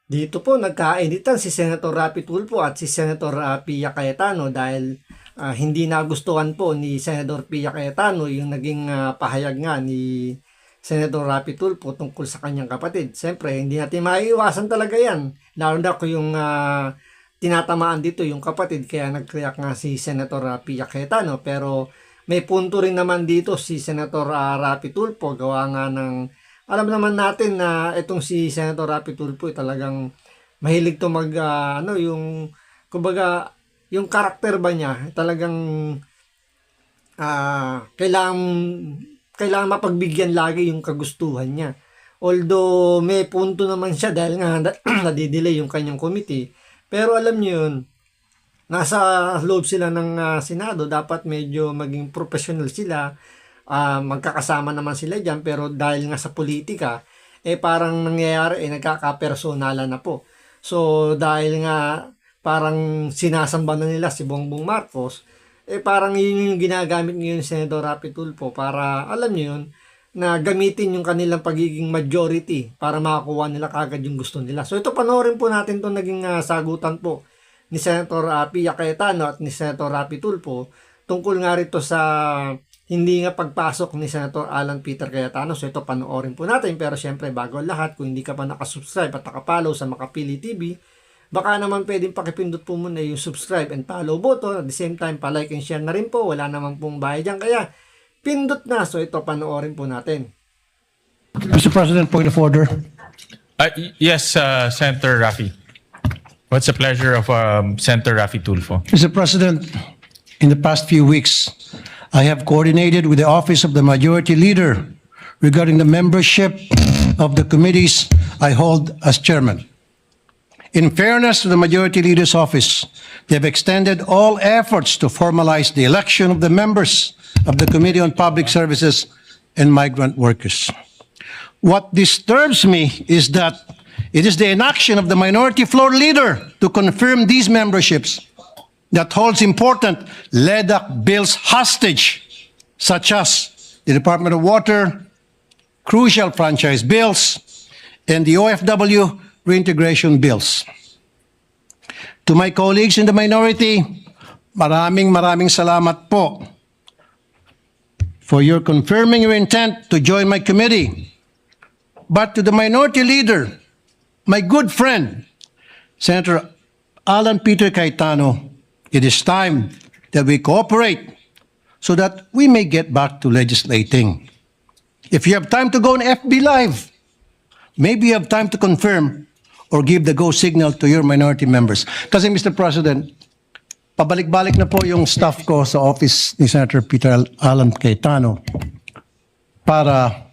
Dito po nagkainitan si Senator Rapi Tulfo at si Senator Pia Cayetano dahil hindi nagustuhan po ni Senator Pia Cayetano yung naging pahayag nga ni Senator Rapi Tulfo tungkol sa kanyang kapatid. Siyempre, hindi natin maiiwasan talaga yan. Lalo na kung yung tinatamaan dito yung kapatid, kaya nag-react nga si Senator Pia Cayetano. Pero may punto rin naman dito si Senator Rapi Tulfo, gawa nga ng alam naman natin na itong si Senator Rapi Tulfo talagang mahilig to mag yung kumbaga yung karakter ba niya talagang kailangan mapagbigyan lagi yung kagustuhan niya. Although may punto naman siya dahil nga nadidelay yung kanyang committee. Pero alam niyo yun, nasa loob sila ng Senado, dapat medyo maging professional sila. Magkakasama naman sila dyan, pero dahil nga sa politika parang nangyayari nagkakapersonalan na po. So dahil nga parang sinasamba na nila si Bongbong Marcos, parang yun yung ginagamit ngayon ni Senator Rapi Tulfo para alam niyo yun, na gamitin yung kanilang pagiging majority para makakuha nila kagad yung gusto nila. So ito, panoorin po natin itong naging sagutan po ni Senator Pia Cayetano at ni Senator Rapi Tulfo tungkol nga rito sa hindi nga pagpasok ni Senator Alan Peter Cayetano. So ito, panoorin po natin. Pero syempre, bago ang lahat, kung hindi ka pa nakasubscribe at nakapollow sa Makapili TV, baka naman pwedeng pakipindot po muna yung subscribe and follow button. At the same time, palike and share na rin po. Wala naman pong bayad dyan. Kaya, pindot na. So ito, panoorin po natin. Mr. President, point of order. Yes, Senator Rafi. What's the pleasure of Senator Rafi Tulfo? Mr. President, in the past few weeks, I have coordinated with the Office of the Majority Leader regarding the membership of the committees I hold as chairman. In fairness to the Majority Leader's office, they have extended all efforts to formalize the election of the members of the Committee on Public Services and Migrant Workers. What disturbs me is that it is the inaction of the minority floor leader to confirm these memberships that holds important LEDAC bills hostage, such as the Department of Water, crucial franchise bills, and the OFW reintegration bills. To my colleagues in the minority, maraming salamat po for your confirming your intent to join my committee. But to the minority leader, my good friend, Senator Alan Peter Cayetano, it is time that we cooperate so that we may get back to legislating. If you have time to go on FB Live, maybe you have time to confirm or give the go signal to your minority members. Kasi Mr. President, pabalik-balik na po yung staff ko sa office ni Senator Peter Alan Cayetano para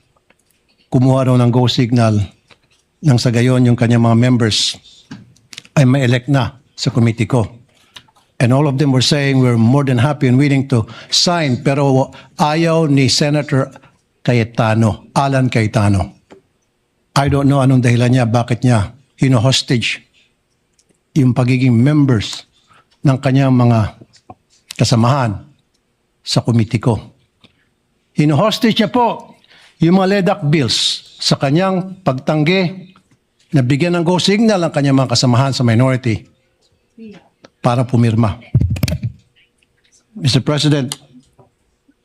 kumuha raw ng go signal nang sa gayon yung kanyang mga members ay ma-elect na sa committee ko. And all of them were saying we're more than happy and willing to sign. Pero ayaw ni Senator Cayetano, Alan Cayetano. I don't know anong dahilan niya, bakit niya hino-hostage yung pagiging members ng kanyang mga kasamahan sa committee ko. Hino-hostage niya po yung mga LEDAC bills sa kanyang pagtanggi na bigyan ng go signal ang kanyang mga kasamahan sa minority para pumirma. Mr. President,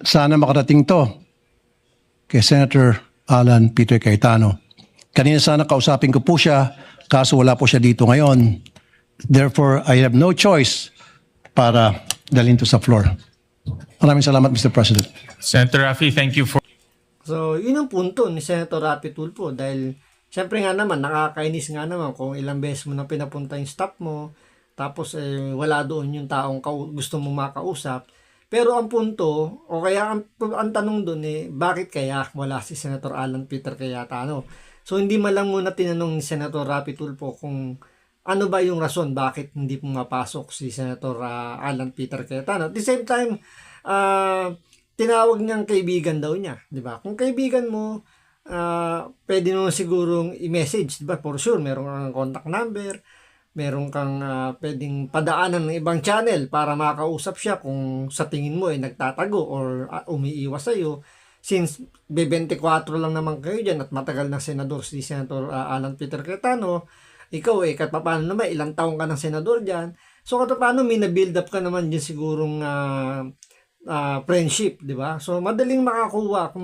sana makarating to kay Senator Alan Peter Cayetano. Kanina sana kausapin ko po siya, kaso wala po siya dito ngayon. Therefore, I have no choice para dalhin to sa floor. Maraming salamat, Mr. President. Senator Rafi, thank you for... So, yun ang punto ni Senator Rapi Tulfo dahil syempre nga naman, nakakainis nga naman kung ilang beses mo na pinapunta yung staff mo, tapos wala doon yung taong gusto mong makausap. Pero ang punto, o kaya ang tanong doon bakit kaya wala si Senator Alan Peter Cayetano? So hindi man lang muna tinanong ni Senator Rapi Tulfo kung ano ba yung rason bakit hindi pumapasok si Senator Alan Peter Cayetano. At the same time, tinawag niyang kaibigan daw niya, di ba? Kung kaibigan mo, pwede mo sigurong i-message, di ba? For sure, meron kang contact number, meron kang pwedeng padaanan ng ibang channel para makausap siya kung sa tingin mo nagtatago or umiiwas sa'yo. Since 24 lang naman kayo dyan at matagal na senador si Senator Alan Peter Cayetano, ikaw kahit paano naman, ilang taong ka ng senador dyan. So, kahit paano, may na-build up ka naman dyan sigurong friendship, di ba? So, madaling makakuha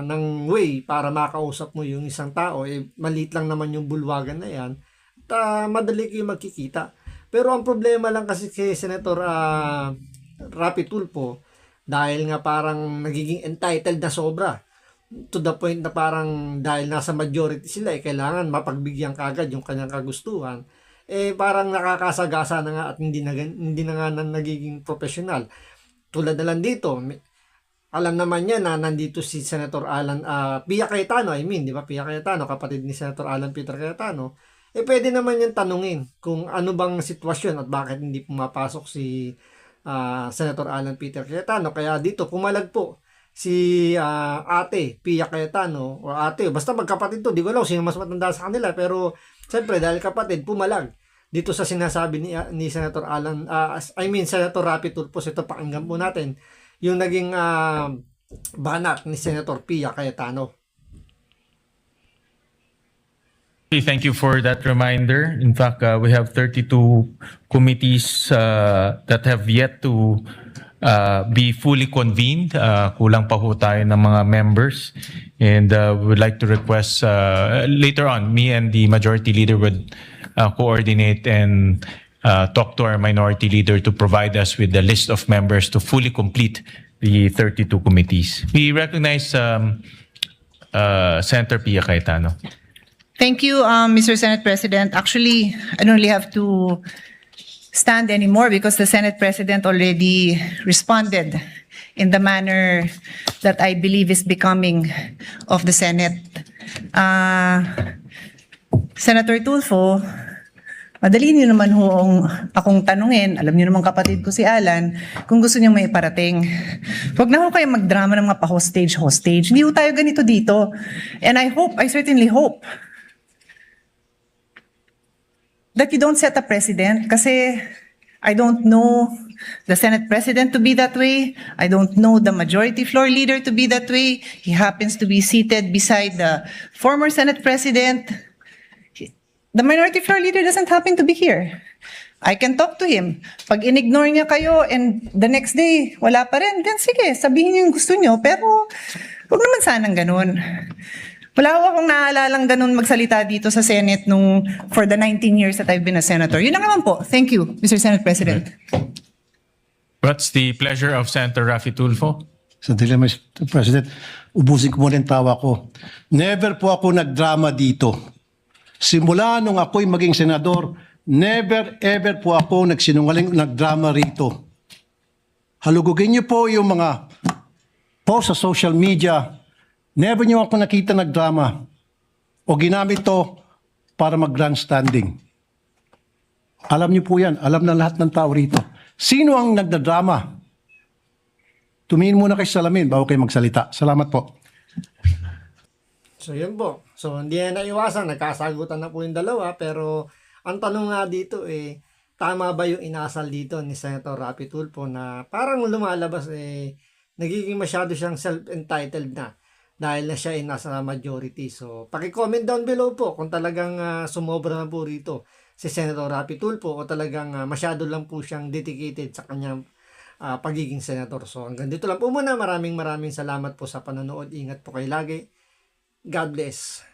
ng way para makausap mo yung isang tao. Maliit lang naman yung bulwagan na yan. At madali kayo magkikita. Pero ang problema lang kasi kay Senator Rapi Tulfo, dahil nga parang nagiging entitled na sobra. To the point na parang dahil nasa majority sila, kailangan mapagbigyan kagad yung kanyang kagustuhan. Parang nakakasagasa na nga at hindi na nga nagiging professional. Tulad na lang dito, alam naman niya na nandito si Senator Alan Pia Cayetano, di ba? Pia Cayetano, kapatid ni Senator Alan Peter Cayetano. Pwede naman yan tanungin kung ano bang sitwasyon at bakit hindi pumapasok si Senator Alan Peter Cayetano. Kaya dito pumalag po si ate Pia Cayetano o ate, basta magkapatid to, di ko alam sino mas matanda sa kanila, pero siyempre dahil kapatid, pumalag dito sa sinasabi ni Senator Alan, Senator Rapi Tulfo. Ito, pakinggan po natin yung naging banat ni Senator Pia Cayetano. Thank you for that reminder. In fact, we have 32 committees that have yet to be fully convened. Kulang pa ho tayo ng mga members. And we would like to request later on, me and the majority leader would coordinate and talk to our minority leader to provide us with the list of members to fully complete the 32 committees. We recognize Senator Pia Cayetano. Thank you, Mr. Senate President. Actually, I don't really have to stand anymore because the Senate President already responded in the manner that I believe is becoming of the Senate. Senator Tulfo, madali niyo naman akong tanungin, alam niyo naman kapatid ko si Alan, kung gusto niyang may parating. Huwag na ho kayo magdrama ng mga pa-hostage. Hindi ho tayo ganito dito. And I certainly hope, that you don't set a precedent kasi I don't know the Senate President to be that way. I don't know the Majority Floor Leader to be that way. He happens to be seated beside the former Senate President. The Minority Floor Leader doesn't happen to be here. I can talk to him. Pag in-ignore niya kayo and the next day, wala pa rin, then sige, sabihin niyo yung gusto niyo. Pero huwag naman sanang ganun. Wala ko akong naalalang ganun magsalita dito sa Senate for the 19 years that I've been a senator. Yun na naman po. Thank you, Mr. Senate President. What's the pleasure of Senator Rafi Tulfo? Sandali, Mr. President, ubusin ko muna yung tawa ko. Never po ako nagdrama dito. Simula nung ako'y maging senador, never ever po ako nagdrama rito. Halugugin niyo po yung mga post sa social media. Never niyo ako nakita nagdrama o ginamit to para mag-grandstanding. Alam niyo po yan. Alam na lahat ng tao rito. Sino ang nagdadrama? Tumingin muna kayo sa salamin bago kayo magsalita. Salamat po. So yun po. So hindi na naiwasan, nagkasagutan na po yung dalawa, pero ang tanong nga dito tama ba yung inasal dito ni Senator Rapi Tulfo na parang lumalabas nagiging masyado siyang self-entitled na dahil na siya ay nasa majority. So paki-comment down below po kung talagang sumobra na po rito si Senator Rapi Tulfo o talagang masyado lang po siyang dedicated sa kanyang pagiging senator. So hanggang dito lang po muna. Maraming salamat po sa panonood. Ingat po kayo lagi. God bless.